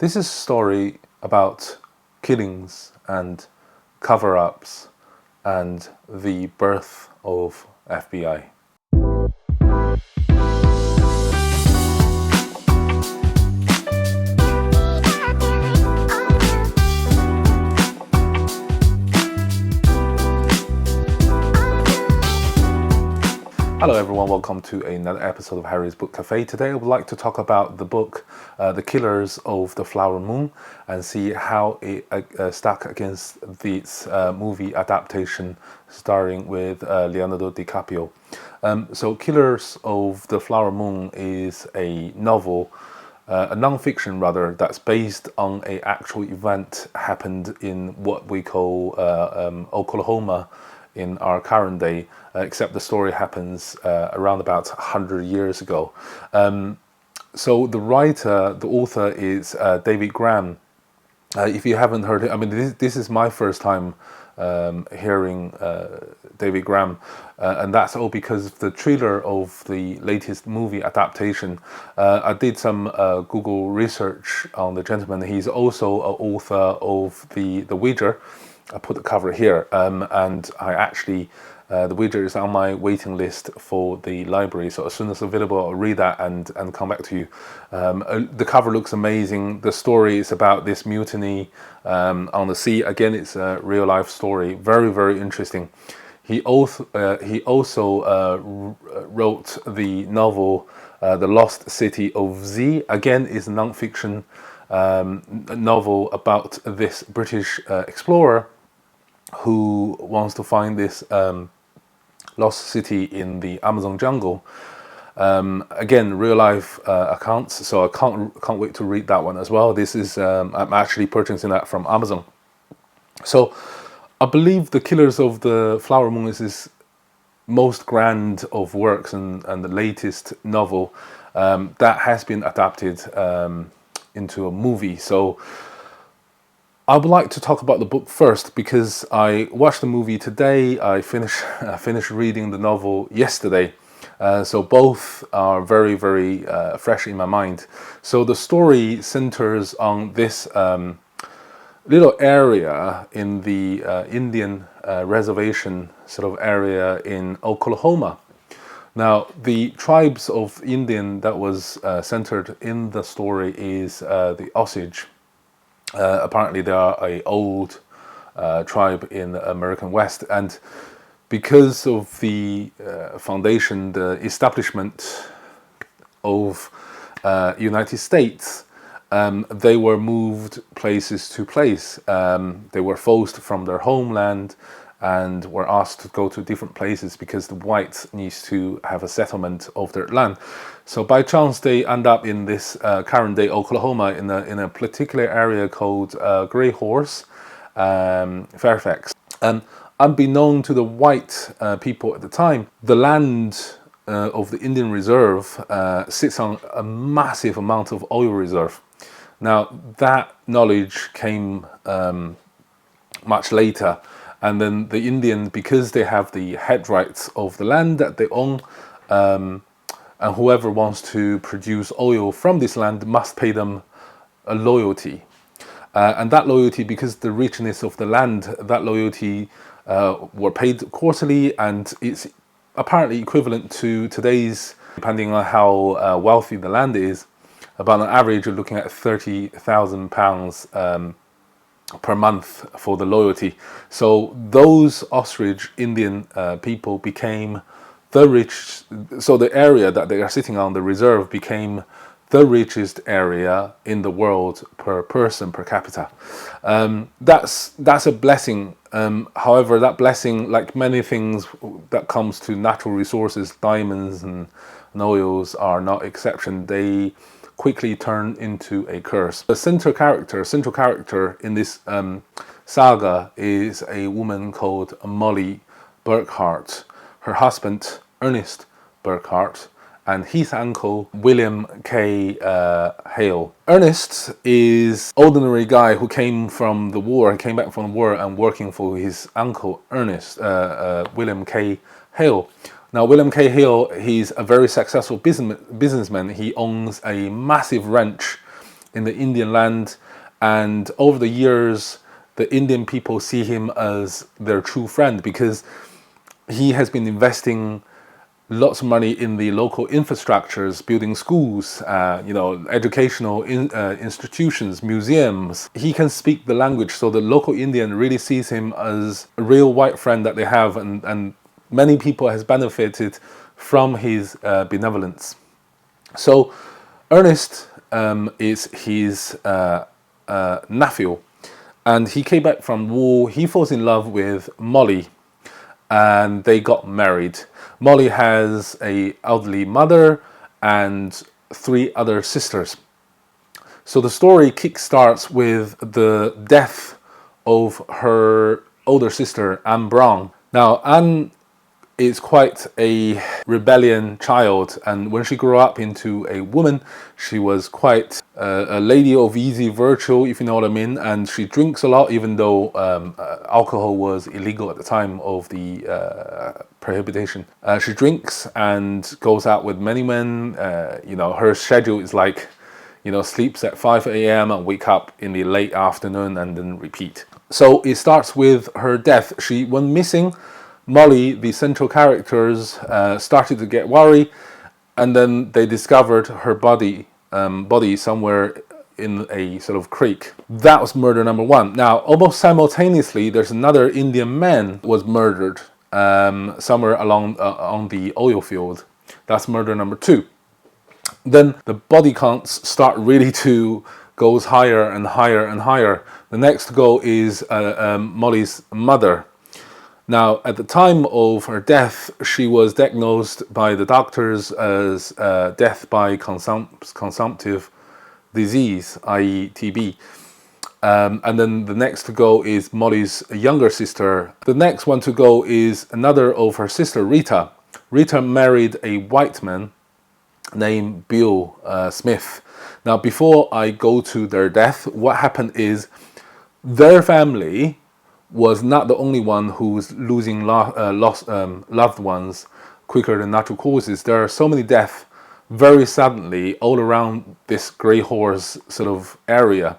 This is a story about killings and cover-ups and the birth of FBI. Hello everyone, welcome to another episode of Harry's Book Cafe. Today I would like to talk about the book The Killers of the Flower Moon and see how it stack against this movie adaptation starring with Leonardo DiCaprio. So Killers of the Flower Moon is a novel, a non-fiction rather, that's based on an actual event happened in what we call Oklahoma in our current day, except the story happens around about 100 years ago. So the author is David Graham. If you haven't heard it, I mean, this is my first time hearing David Graham, and that's all because of the trailer of the latest movie adaptation. I did some Google research on the gentleman. He's also an author of The Wager. I put the cover here, and I actually, The Wager is on my waiting list for the library, so as soon as it's available I'll read that and come back to you. The cover looks amazing. The story is about this mutiny on the sea. Again, it's a real life story, very, very interesting. He also wrote the novel The Lost City of Z. Again, is a non-fiction novel about this British explorer who wants to find this lost city in the Amazon jungle. Again, real life accounts, so I can't wait to read that one as well. This is I'm actually purchasing that from Amazon. So I believe The Killers of the Flower Moon is his most grand of works and the latest novel that has been adapted into a movie. So I would like to talk about the book first because I watched the movie today. I finished reading the novel yesterday, so both are very, very fresh in my mind. So the story centers on this little area in the Indian reservation sort of area in Oklahoma. Now, the tribes of Indian that was centered in the story is the Osage. Apparently they are an old tribe in the American West, and because of the foundation, the establishment of United States, they were moved places to place. They were forced from their homeland and were asked to go to different places because the whites needs to have a settlement of their land. So by chance they end up in this current day Oklahoma in a particular area called Grey Horse, Fairfax. And unbeknown to the white people at the time, the land of the Indian Reserve sits on a massive amount of oil reserve. Now that knowledge came much later. And then the Indians, because they have the head rights of the land that they own, and whoever wants to produce oil from this land must pay them a loyalty. And that loyalty, because the richness of the land, that loyalty were paid quarterly, and it's apparently equivalent to today's, depending on how wealthy the land is, about an average of looking at £30,000 per month for the loyalty. So those Osage Indian people became the rich, so the area that they are sitting on, the reserve, became the richest area in the world per person, per capita. That's a blessing. However, that blessing, like many things that comes to natural resources, diamonds and oils are not exception. They quickly turn into a curse. The central character in this saga is a woman called Molly Burkhart. Her husband, Ernest Burkhart, and his uncle, William K. Hale. Ernest is an ordinary guy who came back from the war and working for his uncle, William K. Hale. Now, William K. Hale, he's a very successful businessman. He owns a massive ranch in the Indian land, and over the years the Indian people see him as their true friend because he has been investing lots of money in the local infrastructures, building schools, educational institutions, museums. He can speak the language, so the local Indian really sees him as a real white friend that they have, and many people has benefited from his benevolence. So Ernest is his nephew, and he came back from war. He falls in love with Molly, and they got married. Molly has an elderly mother and 3 other sisters. So the story kickstarts with the death of her older sister, Anne Brown. Now, Anne is quite a rebellion child, and when she grew up into a woman, she was quite a lady of easy virtue, if you know what I mean, and she drinks a lot, even though alcohol was illegal at the time of the prohibition. She drinks and goes out with many men. Her schedule is like, sleeps at 5 a.m. and wake up in the late afternoon and then repeat. So it starts with her death. She went missing. Molly, the central characters, started to get worried, and then they discovered her body somewhere in a sort of creek. That was murder number 1. Now, almost simultaneously, there's another Indian man was murdered somewhere along on the oil field. That's murder number 2. Then the body counts start really to goes higher and higher and higher. The next to go is Molly's mother. Now, at the time of her death, she was diagnosed by the doctors as death by consumptive disease, i.e. TB. And then the next to go is Molly's younger sister. The next one to go is another of her sister, Rita. Rita married a white man named Bill Smith. Now, before I go to their death, what happened is their family was not the only one who's losing loved ones quicker than natural causes. There are so many deaths very suddenly all around this grey horse sort of area,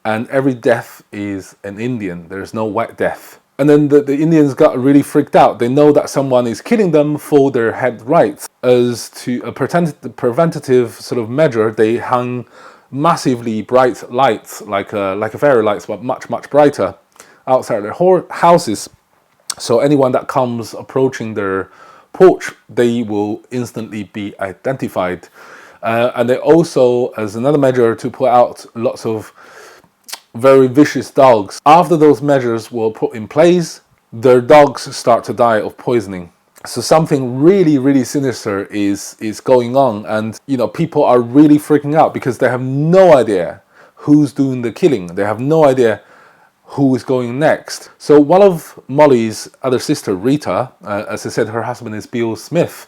and every death is an Indian. There's no white death. And then the Indians got really freaked out. They know that someone is killing them for their head rights. As to a preventative sort of measure, they hung massively bright lights, like a fairy lights, but much brighter, outside their houses. So anyone that comes approaching their porch, they will instantly be identified. And they also, as another measure, to put out lots of very vicious dogs. After those measures were put in place, their dogs start to die of poisoning. So something really sinister is going on, and people are really freaking out because they have no idea who's doing the killing. They have no idea who is going next. So one of Molly's other sister, Rita, as I said, her husband is Bill Smith.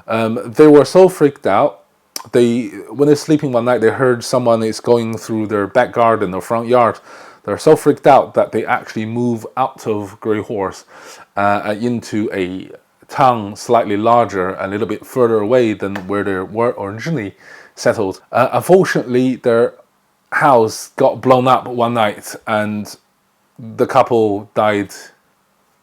They were so freaked out. When they're sleeping one night, they heard someone is going through their back garden or front yard. They're so freaked out that they actually move out of Grey Horse into a town slightly larger, a little bit further away than where they were originally settled. Unfortunately, their house got blown up one night, and the couple died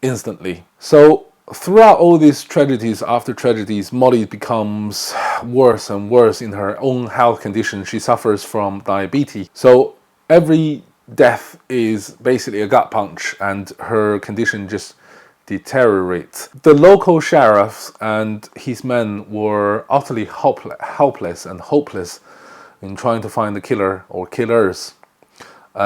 instantly. So throughout all these tragedies after tragedies, Molly becomes worse and worse in her own health condition. She suffers from diabetes. So every death is basically a gut punch, and her condition just deteriorates. The local sheriff and his men were utterly helpless and hopeless in trying to find the killer or killers.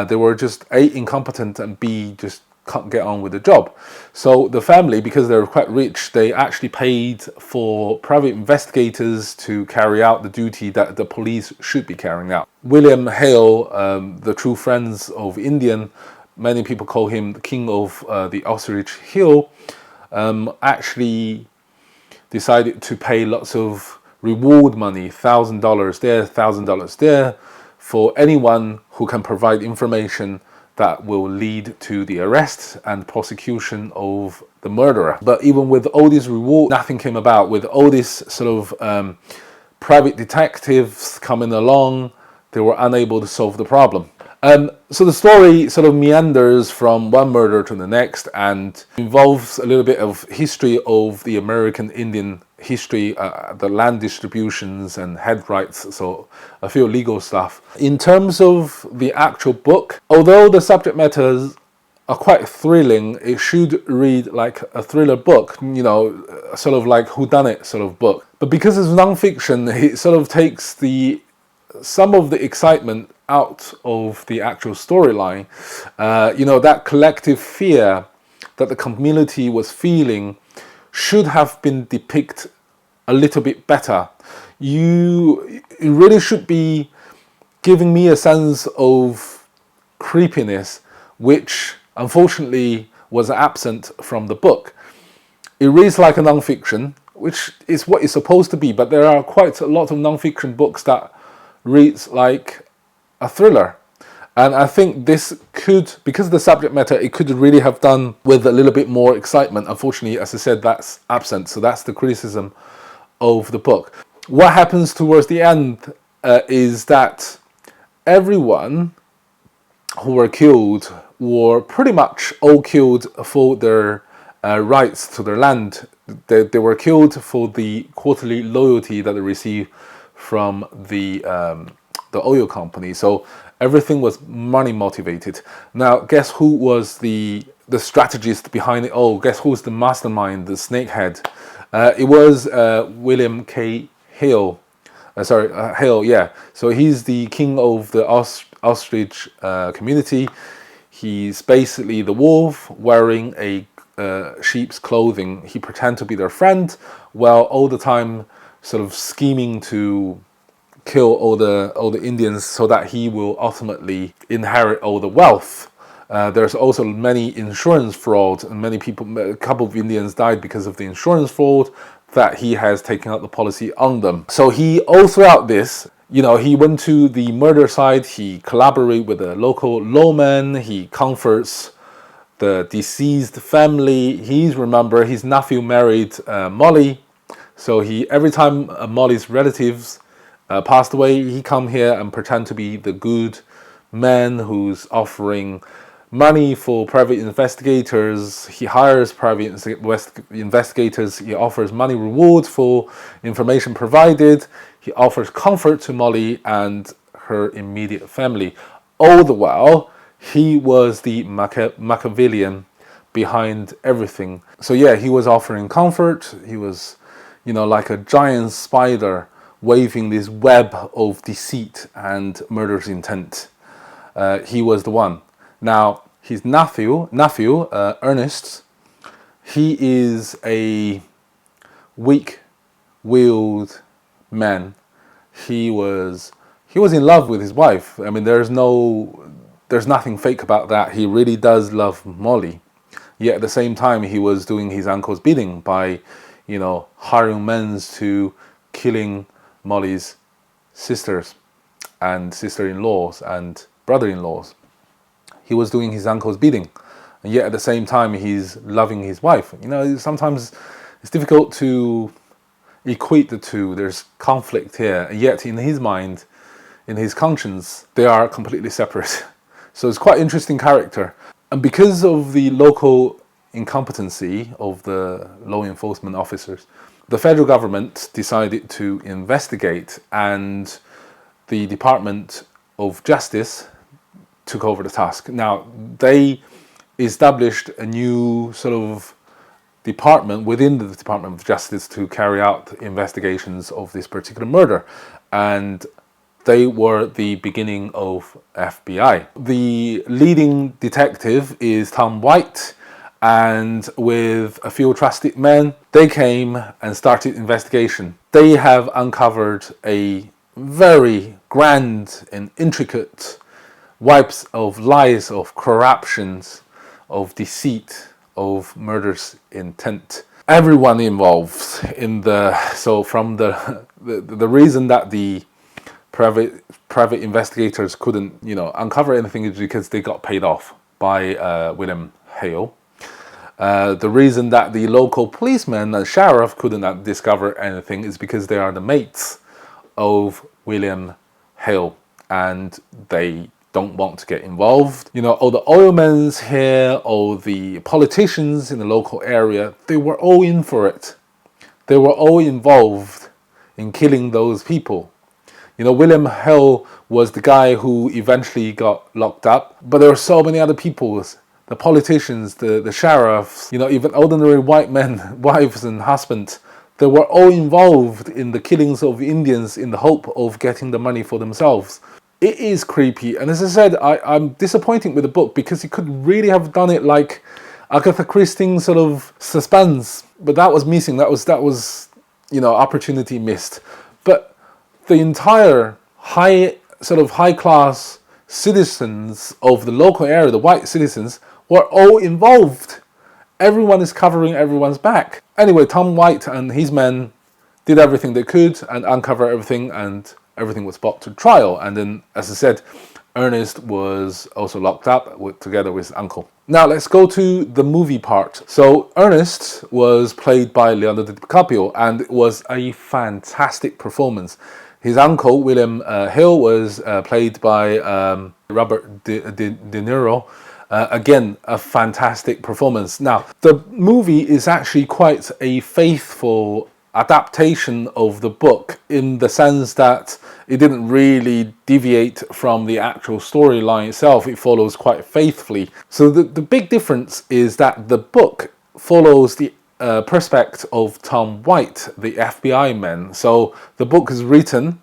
They were just A, incompetent, and B, just can't get on with the job. So the family, because they're quite rich, they actually paid for private investigators to carry out the duty that the police should be carrying out. William Hale, the true friends of Indian, many people call him the king of the Ostrich Hill, actually decided to pay lots of reward money, $1,000 there, $1,000 there, for anyone who can provide information that will lead to the arrest and prosecution of the murderer. But even with all these rewards, nothing came about. With all these sort of private detectives coming along, they were unable to solve the problem. So the story sort of meanders from one murder to the next and involves a little bit of history of the American Indian history, the land distributions and head rights, so a few legal stuff. In terms of the actual book, although the subject matters are quite thrilling, it should read like a thriller book, you know, sort of like whodunit sort of book. But because it's non-fiction, it sort of takes some of the excitement out of the actual storyline. You know, that collective fear that the community was feeling should have been depicted a little bit better. It really should be giving me a sense of creepiness, which unfortunately was absent from the book. It reads like a non-fiction, which is what it's supposed to be, but there are quite a lot of non-fiction books that reads like a thriller. And I think this could, because of the subject matter, it could really have done with a little bit more excitement. Unfortunately, as I said, that's absent. So that's the criticism of the book. What happens towards the end is that everyone who were killed were pretty much all killed for their rights to their land. They were killed for the quarterly loyalty that they received from the oil company. So everything was money motivated. Now, guess who was the strategist behind it all? Guess who's the mastermind, the snakehead? It was William K. Hale. Hale, yeah. So he's the king of the ostrich community. He's basically the wolf wearing a sheep's clothing. He pretends to be their friend, while all the time sort of scheming to kill all the Indians so that he will ultimately inherit all the wealth. There's also many insurance fraud, and a couple of Indians died because of the insurance fraud that he has taken out the policy on them. So he, all throughout this, you know, he went to the murder site, he collaborated with a local lawman, he comforts the deceased family. Remember, his nephew married Molly, so every time Molly's relatives passed away, he come here and pretend to be the good man who's offering money for private investigators. He hires private investigators. He offers money reward for information provided. He offers comfort to Molly and her immediate family. All the while, he was the Machiavellian behind everything. So yeah, he was offering comfort. He was, you know, like a giant spider waving this web of deceit and murderous intent. He was the one. Now, his nephew, Ernest, he is a weak-willed man. He was in love with his wife. I mean, there's nothing fake about that. He really does love Molly. Yet at the same time, he was doing his uncle's bidding by, you know, hiring men to killing Molly's sisters and sister-in-laws and brother-in-laws. He was doing his uncle's bidding, and yet at the same time he's loving his wife. You know, sometimes it's difficult to equate the two. There's conflict here, and yet in his mind, in his conscience, they are completely separate. So it's quite interesting character. And because of the local incompetency of the law enforcement officers, the federal government decided to investigate, and the Department of Justice took over the task. Now, they established a new sort of department within the Department of Justice to carry out investigations of this particular murder, and they were the beginning of FBI. The leading detective is Tom White, and with a few trusted men, they came and started investigation. They have uncovered a very grand and intricate webs of lies, of corruptions, of deceit, of murderous intent. Everyone involved in from the reason that the private investigators couldn't, you know, uncover anything is because they got paid off by William Hale. The reason that the local policeman and sheriff couldn't discover anything is because they are the mates of William Hale. and they don't want to get involved. You know, all the oilmen's here, all the politicians in the local area, they were all in for it. They were all involved in killing those people. You know, William Hill was the guy who eventually got locked up, but there were so many other people, the politicians, the sheriffs, you know, even ordinary white men, wives and husbands, they were all involved in the killings of Indians in the hope of getting the money for themselves. It is creepy, and as I said, I'm disappointed with the book because it could really have done it like Agatha Christie sort of suspense, but that was missing. That was you know, opportunity missed. But the entire high class citizens of the local area, the white citizens, were all involved. Everyone is covering everyone's back. Anyway, Tom White and his men did everything they could and uncover everything, and everything was brought to trial. And then, as I said, Ernest was also locked up together with his uncle. Now let's go to the movie part. So Ernest was played by Leonardo DiCaprio, and it was a fantastic performance. His uncle, William Hill, was played by Robert De Niro. Again, a fantastic performance. Now, the movie is actually quite a faithful adaptation of the book in the sense that it didn't really deviate from the actual storyline itself. It follows quite faithfully. So the big difference is that the book follows the perspective of Tom White, the FBI man. So the book is written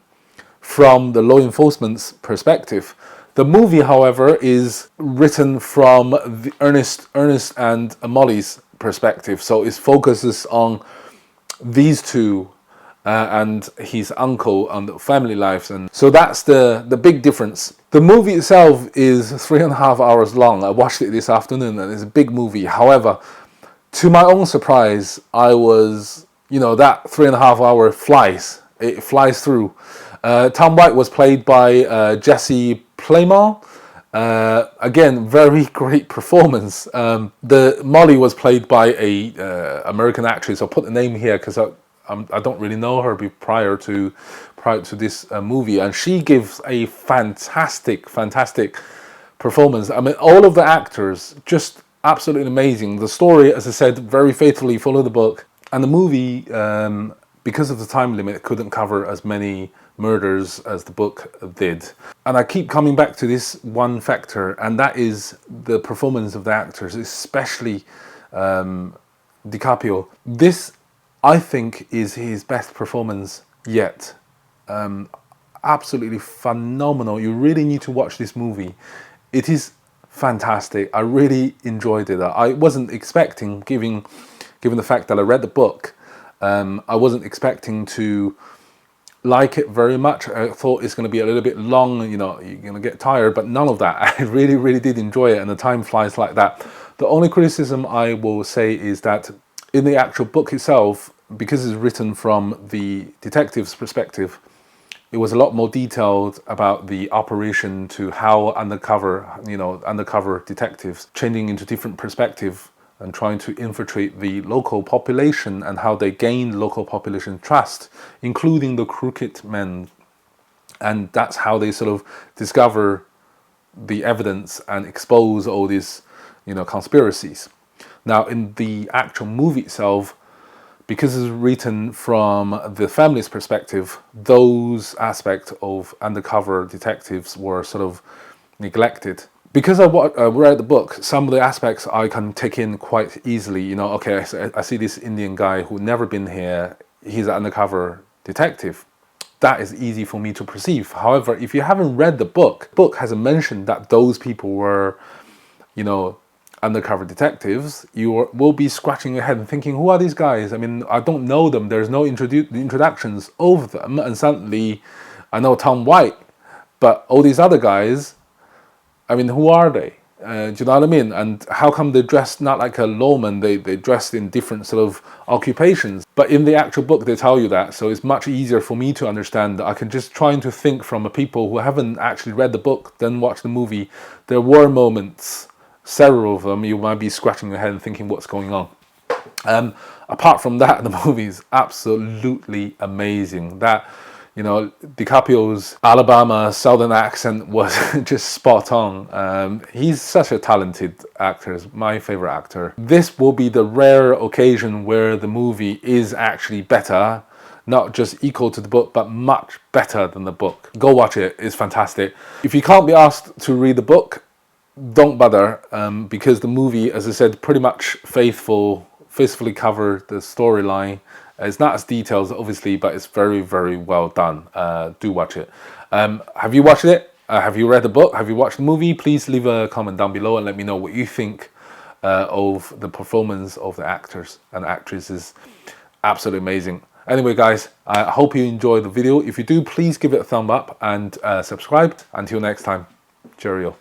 from the law enforcement's perspective. The movie, however, is written from the Ernest and Molly's perspective. So it focuses on these two and his uncle and the family lives, and so that's the big difference. The movie itself is 3.5 hours long. I watched it this afternoon, and it's a big movie. However, to my own surprise, I was, you know, that 3.5 hour flies. It flies through. Tom White was played by Jesse Plemons. Again, very great performance. The Molly was played by a American actress. I'll put the name here because I don't really know her prior to this movie, and she gives a fantastic performance. I mean, all of the actors just absolutely amazing. The story, as I said, very faithfully followed the book, and the movie, because of the time limit, couldn't cover as many murders as the book did. And I keep coming back to this one factor, and that is the performance of the actors, especially DiCaprio. This, I think, is his best performance yet. Absolutely phenomenal. You really need to watch this movie. It is fantastic. I really enjoyed it. I wasn't expecting, given the fact that I read the book, I wasn't expecting to like it very much. I thought it's going to be a little bit long, you know, you're going to get tired, but none of that. I really did enjoy it, and the time flies like that. The only criticism I will say is that in the actual book itself, because it's written from the detective's perspective, it was a lot more detailed about the operation to how undercover detectives changing into different perspectives and trying to infiltrate the local population and how they gained local population trust, including the crooked men. And that's how they sort of discover the evidence and expose all these, you know, conspiracies. Now, in the actual movie itself, because it's written from the family's perspective, those aspects of undercover detectives were sort of neglected. Because I read the book, some of the aspects I can take in quite easily. You know, okay, I see this Indian guy who never been here. He's an undercover detective. That is easy for me to perceive. However, if you haven't read the book hasn't mentioned that those people were, you know, undercover detectives. You will be scratching your head and thinking, who are these guys? I mean, I don't know them. There's no introductions of them. And suddenly, I know Tom White, but all these other guys, I mean, who are they? Do you know what I mean? And how come they dressed not like a lawman? They dressed in different sort of occupations. But in the actual book, they tell you that. So it's much easier for me to understand. I can just try to think from a people who haven't actually read the book, then watch the movie. There were moments, several of them, you might be scratching your head and thinking what's going on. Apart from that, the movie is absolutely amazing. That, You know, DiCaprio's Alabama Southern accent was just spot on. He's such a talented actor, he's my favorite actor. This will be the rare occasion where the movie is actually better, not just equal to the book, but much better than the book. Go watch it, it's fantastic. If you can't be asked to read the book, don't bother, because the movie, as I said, pretty much faithfully covered the storyline. It's not as detailed, obviously, but it's very, very well done. Do watch it. Have you watched it? Have you read the book? Have you watched the movie? Please leave a comment down below and let me know what you think of the performance of the actors and actresses. Absolutely amazing. Anyway, guys, I hope you enjoyed the video. If you do, please give it a thumb up and subscribe. Until next time, cheerio.